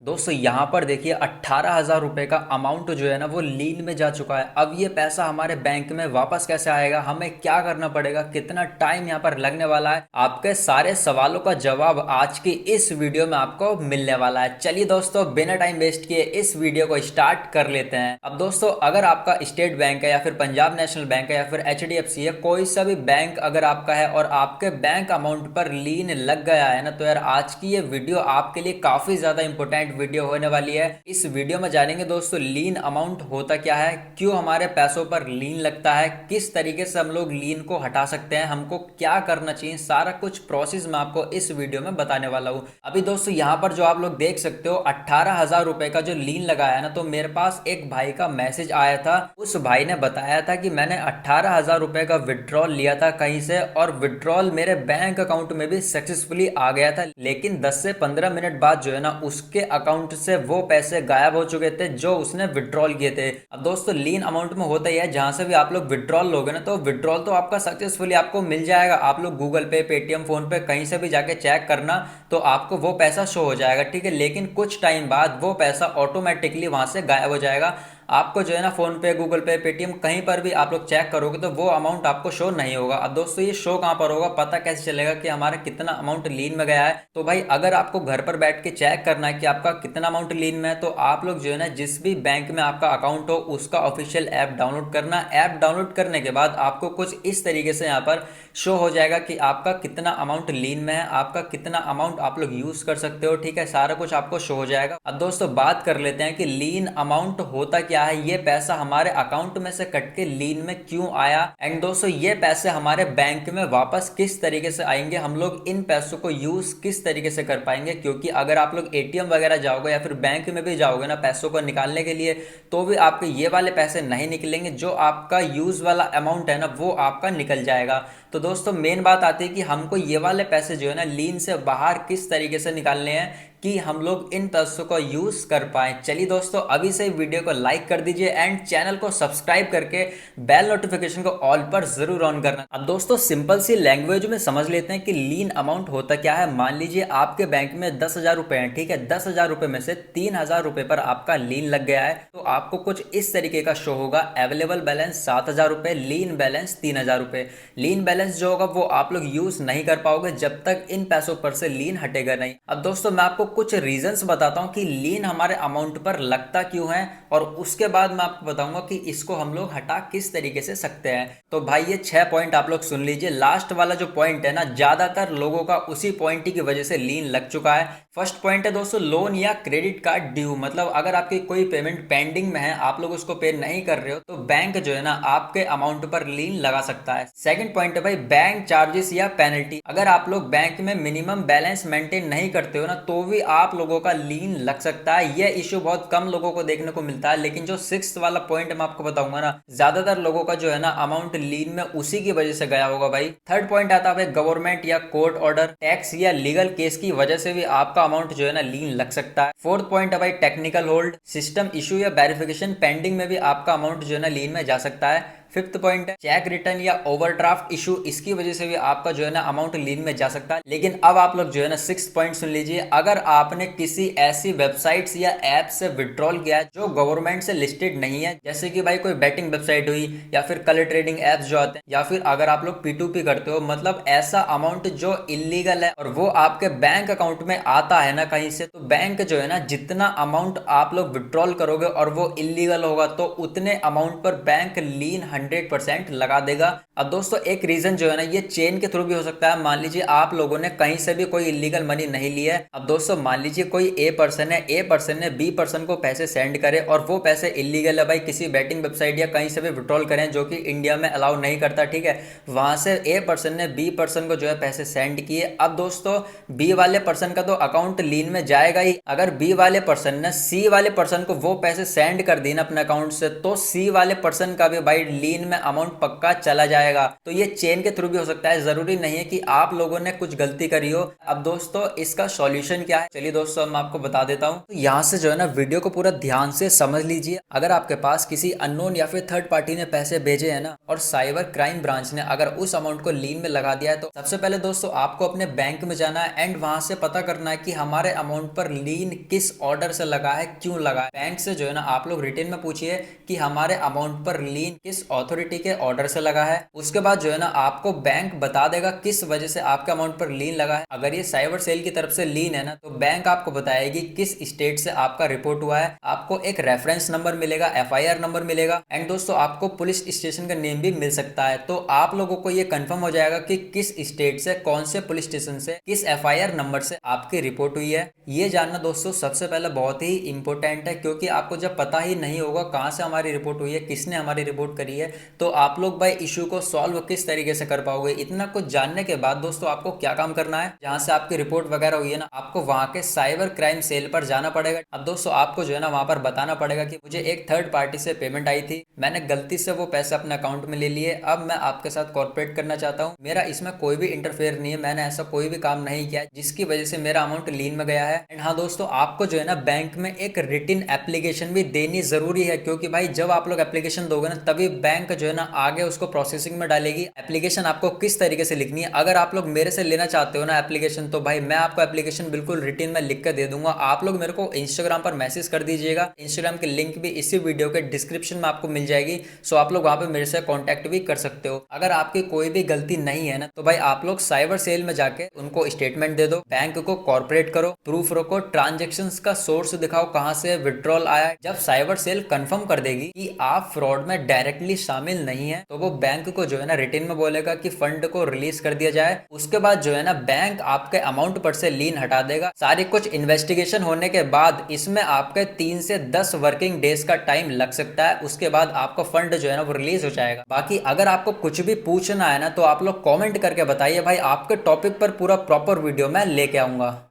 दोस्तों यहाँ पर देखिए 18,000 रुपये का अमाउंट जो है ना वो लीन में जा चुका है। अब ये पैसा हमारे बैंक में वापस कैसे आएगा, हमें क्या करना पड़ेगा, कितना टाइम यहाँ पर लगने वाला है, आपके सारे सवालों का जवाब आज की इस वीडियो में आपको मिलने वाला है। चलिए दोस्तों बिना टाइम वेस्ट किए इस वीडियो को स्टार्ट कर लेते हैं। अब दोस्तों अगर आपका स्टेट बैंक है या फिर पंजाब नेशनल बैंक है या फिर HDFC है, कोई सा भी बैंक अगर आपका है और आपके बैंक अमाउंट पर लीन लग गया है ना, तो यार आज की ये वीडियो आपके लिए काफी ज्यादा इंपॉर्टेंट वीडियो होने वाली है। इस वीडियो में जानेंगे दोस्तों लीन अमाउंट होता क्या है, क्यों हमारे पैसों पर लीन लगता है, किस तरीके से हम लोग लीन को हटा सकते हैं, हमको क्या करना चाहिए, सारा कुछ प्रोसेस मैं आपको इस वीडियो में बताने वाला हूँ। अभी दोस्तों यहाँ पर जो आप लोग देख सकते हो 18,000 रुपए का जो लीन लगाया है ना, तो मेरे पास एक भाई का मैसेज आया था। उस भाई ने बताया था कि मैंने 18,000 रुपए का विड्रॉल लिया था कहीं से और विड्रॉल मेरे बैंक अकाउंट में भी सक्सेसफुली आ गया था, लेकिन 10 से 15 मिनट बाद जो है ना उसके अकाउंट से वो पैसे गायब हो चुके थे जो उसने विड्रॉल किए थे। अब दोस्तों लीन अमाउंट में होता ही है, जहां से भी आप लोग विड्रॉल लोगे ना तो विड्रॉल तो आपका सक्सेसफुली आपको मिल जाएगा। आप लोग गूगल पे, पेटीएम, फोन पे कहीं से भी जाके चेक करना तो आपको वो पैसा शो हो जाएगा, ठीक है। लेकिन कुछ टाइम बाद वो पैसा ऑटोमेटिकली वहां से गायब हो जाएगा। आपको जो है ना फोन पे, गूगल पे, पेटीएम कहीं पर भी आप लोग चेक करोगे तो वो अमाउंट आपको शो नहीं होगा। अब दोस्तों ये शो कहां पर होगा, पता कैसे चलेगा कि हमारा कितना अमाउंट लीन में गया है? तो भाई अगर आपको घर पर बैठ के चेक करना है कि आपका कितना अमाउंट लीन में है, तो आप लोग जो है ना जिस भी बैंक में आपका अकाउंट हो उसका ऑफिशियल ऐप डाउनलोड करना। ऐप डाउनलोड करने के बाद आपको कुछ इस तरीके से यहाँ पर शो हो जाएगा कि आपका कितना अमाउंट लीन में है, आपका कितना अमाउंट आप लोग यूज कर सकते हो, ठीक है। सारा कुछ आपको शो हो जाएगा। अब दोस्तों बात कर लेते हैं कि लीन अमाउंट होता क्या है, ये पैसा हमारे अकाउंट में से कट के लीन में क्यों आया, एंड दोस्तों ये पैसे हमारे बैंक में वापस किस तरीके से आएंगे, हम लोग इन पैसों को यूज किस तरीके से कर पाएंगे। क्योंकि अगर आप लोग एटीएम वगैरह जाओगे या फिर बैंक में भी जाओगे ना पैसों को निकालने के लिए, तो भी आपके ये वाले पैसे नहीं निकलेंगे, जो आपका यूज वाला अमाउंट है ना वो आपका निकल जाएगा। तो दोस्तों मेन बात आती है कि हमको ये वाले पैसे जो है ना लीन से बाहर किस तरीके से निकालने हैं कि हम लोग इन पैसों को यूज कर पाए। चलिए दोस्तों अभी से वीडियो को लाइक कर दीजिए एंड चैनल को सब्सक्राइब करके बेल नोटिफिकेशन को ऑल पर जरूर ऑन करना। अब दोस्तों सिंपल सी लैंग्वेज में समझ लेते हैं कि लीन अमाउंट होता क्या है। मान लीजिए आपके बैंक में 10,000 रुपए हैं, ठीक है। 10,000 रुपए में से 3,000 रुपए पर आपका लीन लग गया है, तो आपको कुछ इस तरीके का शो होगा, अवेलेबल बैलेंस 7,000 रुपए, लीन बैलेंस 3,000 रुपए। लीन बैलेंस जो होगा वो आप लोग यूज नहीं कर पाओगे जब तक इन पैसों पर से लीन हटेगा नहीं। अब दोस्तों मैं आपको कुछ रीजंस बताता हूं कि लीन हमारे अमाउंट पर लगता क्यों है, और उसके बाद मैं आपको बताऊंगा कि इसको हम लोग हटा किस तरीके से सकते हैं। तो भाई ये 6 पॉइंट आप लोग सुन लीजिए। लास्ट वाला जो पॉइंट है ना, ज्यादातर लोगों का उसी पॉइंट की वजह से लीन लग चुका है। फर्स्ट पॉइंट है दोस्तों लोन या क्रेडिट कार्ड ड्यू, मतलब अगर आपकी कोई पेमेंट पेंडिंग में है, आप लोग उसको पे नहीं कर रहे हो, तो बैंक जो है ना आपके अमाउंट पर लीन लगा सकता है। सेकंड पॉइंट है भाई बैंक चार्जेस या पेनल्टी। अगर आप लोग बैंक में मिनिमम बैलेंस मेंटेन नहीं करते हो ना, तो भी आप लोगों का लीन लग सकता है। यह इश्यू बहुत कम लोगों को देखने को मिलता है, लेकिन जो सिक्स वाला पॉइंट मैं आपको बताऊंगा ना, ज्यादातर लोगों का जो है ना अमाउंट लीन में उसी की वजह से गया होगा भाई। थर्ड पॉइंट आता है गवर्नमेंट या कोर्ट ऑर्डर, टैक्स या लीगल केस की वजह से भी आपका अमाउंट जो है ना लीन लग सकता है। फोर्थ पॉइंट है भाई टेक्निकल होल्ड, सिस्टम इशू या वेरिफिकेशन पेंडिंग में भी आपका अमाउंट जो है ना लीन में जा सकता है। फिफ्थ पॉइंट है चेक रिटर्न या ओवरड्राफ्ट इशू, इसकी वजह से भी आपका जो है ना अमाउंट लीन में जा सकता है। लेकिन अब आप लोग जो है ना सिक्स पॉइंट सुन लीजिए। अगर आपने किसी ऐसी वेबसाइट्स या ऐप से विड्रॉल किया जो गवर्नमेंट से लिस्टेड नहीं है, जैसे कि भाई कोई बैटिंग वेबसाइट हुई या फिर कलर ट्रेडिंग एप्स जो आते हैं, या फिर अगर आप लोग P2P करते हो, मतलब ऐसा अमाउंट जो इलीगल है और वो आपके बैंक अकाउंट में आता है ना कहीं से, तो बैंक जो है ना जितना अमाउंट आप लोग विड्रॉल करोगे और वो इलीगल होगा, तो उतने अमाउंट पर बैंक लीन 100% लगा देगा। अब दोस्तों एक रीजन जो है ना ये चेन के थ्रू भी हो सकता है। मान लीजिए आप लोगों ने कहीं से भी कोई इलीगल मनी नहीं लिया है। अब दोस्तों मान लीजिए कोई ए पर्सन है, ए पर्सन ने बी पर्सन को पैसे सेंड करे और वो पैसे इलीगल है भाई, किसी बैटिंग वेबसाइट या कहीं से भी विड्रॉल करें जो कि इंडिया में अलाउ नहीं करता, ठीक है। वहां से ए पर्सन ने बी पर्सन को जो है पैसे सेंड किए। अब दोस्तों बी वाले पर्सन का तो अकाउंट लीन में जाएगा ही। अगर बी वाले पर्सन ने सी वाले पर्सन को वो पैसे सेंड कर दिए ना अपने अकाउंट से, तो सी वाले पर्सन का भी भाई लीन में अमाउंट पक्का चला जाएगा। तो ये चेन के थ्रू भी हो सकता है, जरूरी नहीं है कि आप लोगों ने कुछ गलती करी हो। अब दोस्तों इसका सॉल्यूशन क्या है, चलिए दोस्तों मैं आपको बता देता हूँ। तो यहाँ से जो है ना वीडियो को पूरा ध्यान से समझ लीजिए। अगर आपके पास किसी अननोन या फिर थर्ड पार्टी ने पैसे भेजे हैं ना, और साइबर क्राइम ब्रांच ने अगर उस अमाउंट को लीन में लगा दिया है, तो सबसे पहले दोस्तों आपको अपने बैंक में जाना है एंड वहां से पता करना है कि हमारे अमाउंट पर लीन किस ऑर्डर से लगा है, क्यों लगा है। बैंक से जो है ना आप लोग रिटेन में पूछिए कि हमारे अमाउंट पर लीन किस अथॉरिटी के ऑर्डर से लगा है। उसके बाद जो है ना आपको बैंक बता देगा किस वजह से आपके अमाउंट पर लीन लगा है। अगर ये साइबर सेल की तरफ से लीन है ना, तो बैंक आपको बताएगी किस स्टेट से आपका रिपोर्ट हुआ है। आपको एक रेफरेंस नंबर मिलेगा, एफआईआर नंबर मिलेगा एंड दोस्तों आपको पुलिस स्टेशन का नेम भी मिल सकता है। तो आप लोगों को ये कंफर्म हो जाएगा कि किस स्टेट से, कौन से पुलिस स्टेशन से, किस एफआईआर नंबर से आपकी रिपोर्ट हुई है। ये जानना दोस्तों सबसे पहले बहुत ही इंपॉर्टेंट है, क्योंकि आपको जब पता ही नहीं होगा कहां से हमारी रिपोर्ट हुई है, किसने हमारी रिपोर्ट करी है, तो आप लोग भाई इशू को सॉल्व किस तरीके से कर पाओगे। इतना कुछ जानने के बाद दोस्तों आपको क्या काम करना है, जहां से आपकी रिपोर्ट वगैरह हुई है ना, आपको वहां के साइबर क्राइम सेल पर जाना पड़ेगा। अब दोस्तों आपको जो है ना वहां पर बताना पड़ेगा कि मुझे एक थर्ड पार्टी से पेमेंट आई थी, मैंने गलती से वो पैसे अपने अकाउंट में ले लिए, अब मैं आपके साथ कॉर्पोरेट करना चाहता हूँ, मेरा इसमें कोई भी इंटरफेयर नहीं है, मैंने ऐसा कोई भी काम नहीं किया जिसकी वजह से मेरा अमाउंट लीन में गया है। एंड हाँ दोस्तों आपको जो है ना बैंक में एक रिटिन एप्लीकेशन भी देनी जरूरी है, क्योंकि भाई जब आप लोग एप्लीकेशन दोगे ना तभी बैंक जो है ना आगे उसको प्रोसेसिंग में डालेगी। एप्लीकेशन आपको किस तरीके से लिखनी है, अगर आप लोग मेरे से लेना चाहते हो ना एप्लीकेशन, तो भाई मैं आपको एप्लीकेशन बिल्कुल रिटिन में लिख कर दे दूंगा। आप लोग मेरे को इंस्टाग्राम पर मैसेज कर दीजिएगा, इंस्टाग्राम की लिंक भी इसी वीडियो के डिस्क्रिप्शन में आपको मिल जाएगी। सो आप लोग वहां पे मेरे से कांटेक्ट भी कर सकते हो। अगर आपकी कोई भी गलती नहीं है ना, तो भाई आप लोग साइबर सेल में जाके उनको स्टेटमेंट दे दो, बैंक को कॉर्पोरेट करो, प्रूफ रखो, ट्रांजेक्शंस का सोर्स दिखाओ कहां से विड्रॉल आया। जब साइबर सेल कंफर्म कर देगी कि आप फ्रॉड में डायरेक्टली शामिल नहीं है, तो वो बैंक को जो है ना रिटेन में बोलेगा कि फंड को रिलीज कर दिया जाए। उसके बाद जो है ना बैंक आपके अमाउंट पर से लीन हटा देगा। सारी कुछ इन्वेस्टिगेशन होने के बाद इसमें आपके 3 से 10 वर्किंग डेज का टाइम लग सकता है। उसके बाद आपका फंड जो है ना वो रिलीज हो जाएगा। बाकी अगर आपको कुछ भी पूछना है ना, तो आप लोग कमेंट करके बताइए भाई, आपके टॉपिक पर पूरा प्रॉपर वीडियो मैं लेके आऊंगा।